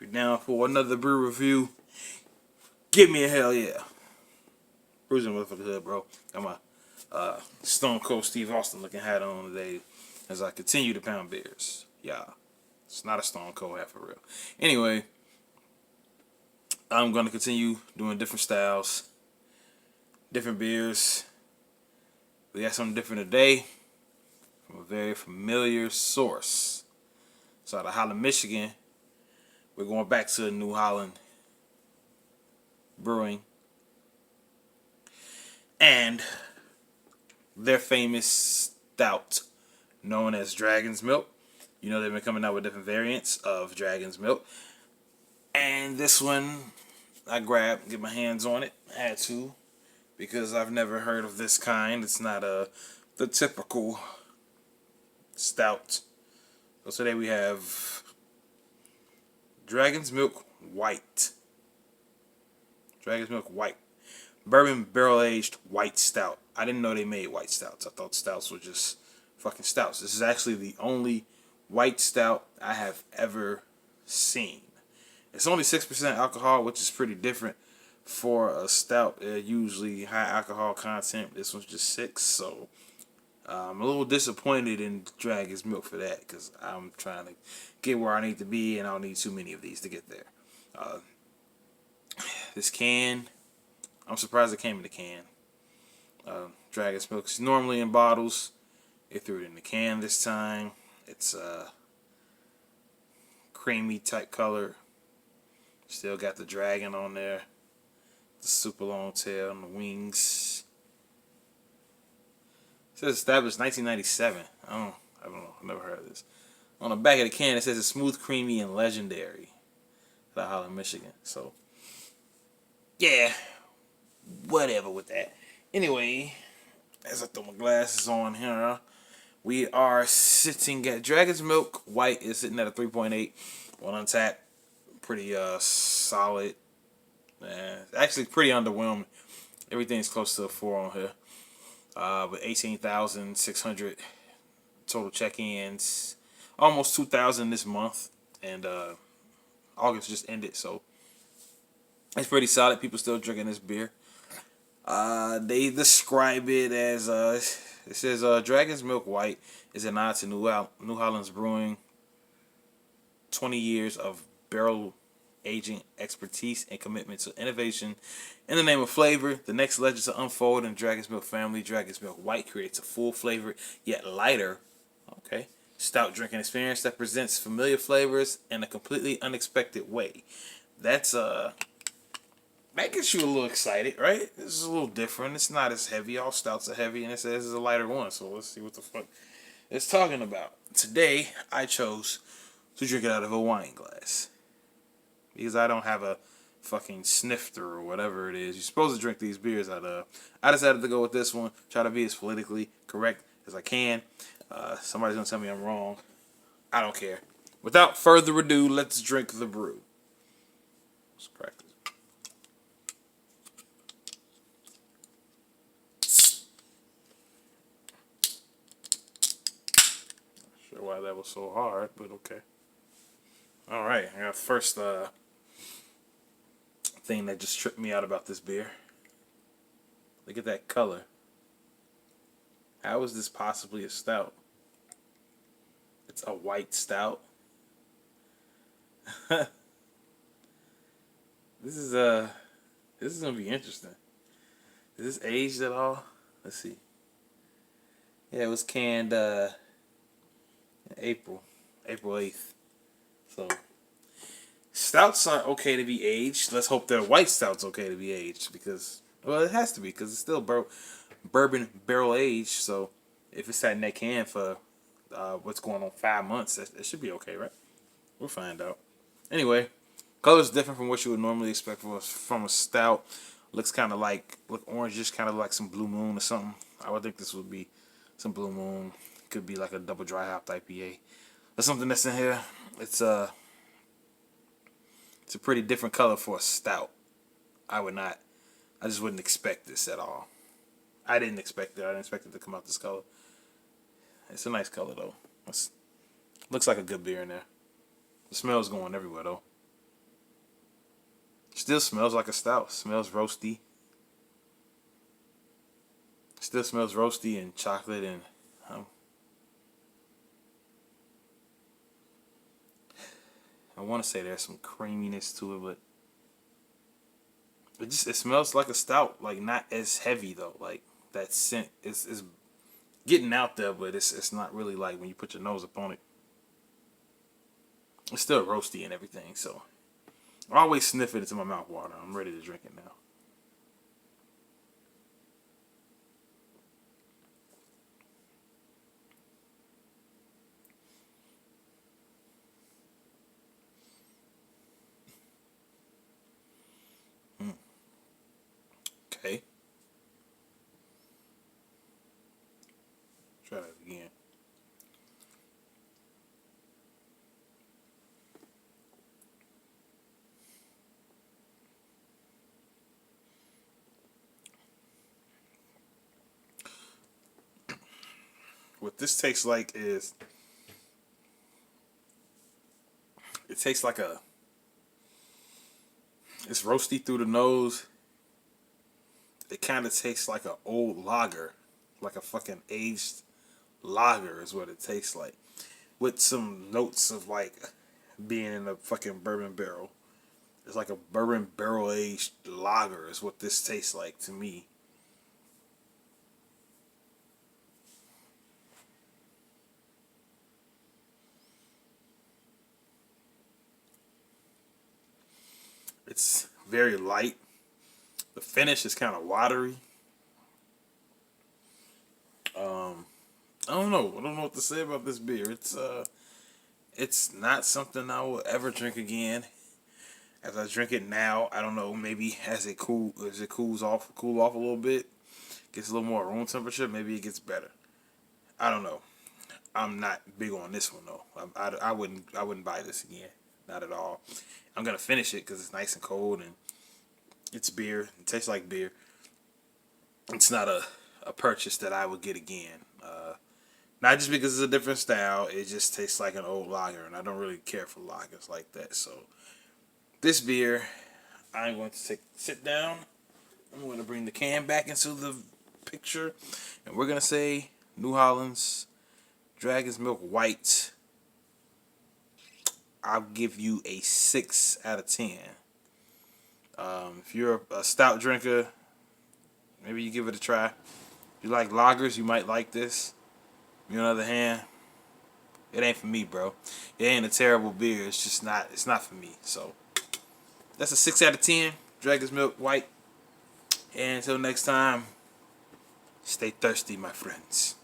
you're down for another brew review, give me a hell yeah. Cruising with the hood, bro. Got my Stone Cold Steve Austin looking hat on today as I continue to pound beers. Yeah, it's not a Stone Cold hat for real. Anyway, I'm going to continue doing different styles, different beers. We got something different today from a very familiar source. So out of Holland, Michigan, we're going back to New Holland Brewing and their famous stout known as Dragon's Milk. You know, they've been coming out with different variants of Dragon's Milk. And this one I grabbed, get my hands on it. I had to, because I've never heard of this kind. It's not the typical stout. So today we have Dragon's Milk White. Dragon's Milk White. Bourbon barrel aged white stout. I didn't know they made white stouts. I thought stouts were just fucking stouts. This is actually the only white stout I have ever seen. It's only 6% alcohol, which is pretty different for a stout. Usually high alcohol content. This one's just 6, so I'm a little disappointed in Dragon's Milk for that, because I'm trying to get where I need to be, and I don't need too many of these to get there. This can, I'm surprised it came in the can. Dragon's Milk is normally in bottles. They threw it in the can this time. It's a creamy type color. Still got the dragon on there. The super long tail and the wings. It says established 1997. I don't know. I've never heard of this. On the back of the can, it says it's smooth, creamy, and legendary. Out of Holland, Michigan. So, yeah. Whatever with that. Anyway, as I throw my glasses on here, we are sitting at Dragon's Milk White is sitting at a 3.8 on Untappd. Pretty solid. Actually pretty underwhelming. Everything's close to a 4 on here. With 18,600 total check-ins. Almost 2,000 this month. And August just ended, so it's pretty solid. People still drinking this beer. They describe it as it says Dragon's Milk White is a nod to New Holland's Brewing 20 years of barrel aging expertise and commitment to innovation in the name of flavor. The next legend to unfold in Dragon's Milk family. Dragon's Milk White creates a full flavored yet lighter, stout drinking experience that presents familiar flavors in a completely unexpected way. That's that gets you a little excited, right? This is a little different. It's not as heavy. All stouts are heavy, and it says it's a lighter one. So let's see what the fuck it's talking about. Today, I chose to drink it out of a wine glass, because I don't have a fucking snifter or whatever it is you're supposed to drink these beers out of. I decided to go with this one. Try to be as politically correct as I can. Somebody's going to tell me I'm wrong. I don't care. Without further ado, let's drink the brew. Let's crack this. Not sure why that was so hard, but okay. Alright, I got first thing that just tripped me out about this beer. Look at that color. How is this possibly a stout? It's a white stout. This is gonna be interesting. Is this aged at all? Let's see. Yeah, it was canned in April 8th. So stouts are okay to be aged. Let's hope their white stout's okay to be aged, because, well, it has to be, because it's still bourbon barrel aged. So if it's sat in that can for what's going on 5 months, that should be okay, right? We'll find out. Anyway, color's different from what you would normally expect from a stout. Looks kind of like orangish, kind of like some Blue Moon or something. I would think this would be some Blue Moon. Could be like a double dry hopped IPA or something that's in here. It's a pretty different color for a stout. I just wouldn't expect this at all. I didn't expect it. I didn't expect it to come out this color. It's a nice color though. Looks like a good beer in there. The smell's going everywhere though. Still smells like a stout. Smells roasty. Still smells roasty and chocolate and I want to say there's some creaminess to it, but it smells like a stout. Like not as heavy though. Like that scent is getting out there, but it's not really like when you put your nose upon it. It's still roasty and everything, so I always sniff it into my mouth water. I'm ready to drink it now. Okay. Try that again. What this tastes like is it tastes like it's roasty through the nose. It kind of tastes like an old lager, like a fucking aged lager is what it tastes like, with some notes of like being in a fucking bourbon barrel. It's like a bourbon barrel aged lager is what this tastes like to me. It's very light. The finish is kind of watery. I don't know. I don't know what to say about this beer. It's not something I will ever drink again. As I drink it now, I don't know. Maybe as it cool off a little bit, gets a little more room temperature. Maybe it gets better. I don't know. I'm not big on this one though. I wouldn't buy this again. Not at all. I'm gonna finish it because it's nice and cold and it's beer. It tastes like beer. It's not a purchase that I would get again. Not just because it's a different style. It just tastes like an old lager, and I don't really care for lagers like that. So this beer, I'm going to sit down. I'm going to bring the can back into the picture, and we're going to say New Holland's Dragon's Milk White. I'll give you a 6 out of 10. If you're a stout drinker, maybe you give it a try. If you like lagers, you might like this. On the other hand, it ain't for me, bro. It ain't a terrible beer. It's just not. It's not for me. So that's a 6 out of 10. Dragon's Milk White. And until next time, stay thirsty, my friends.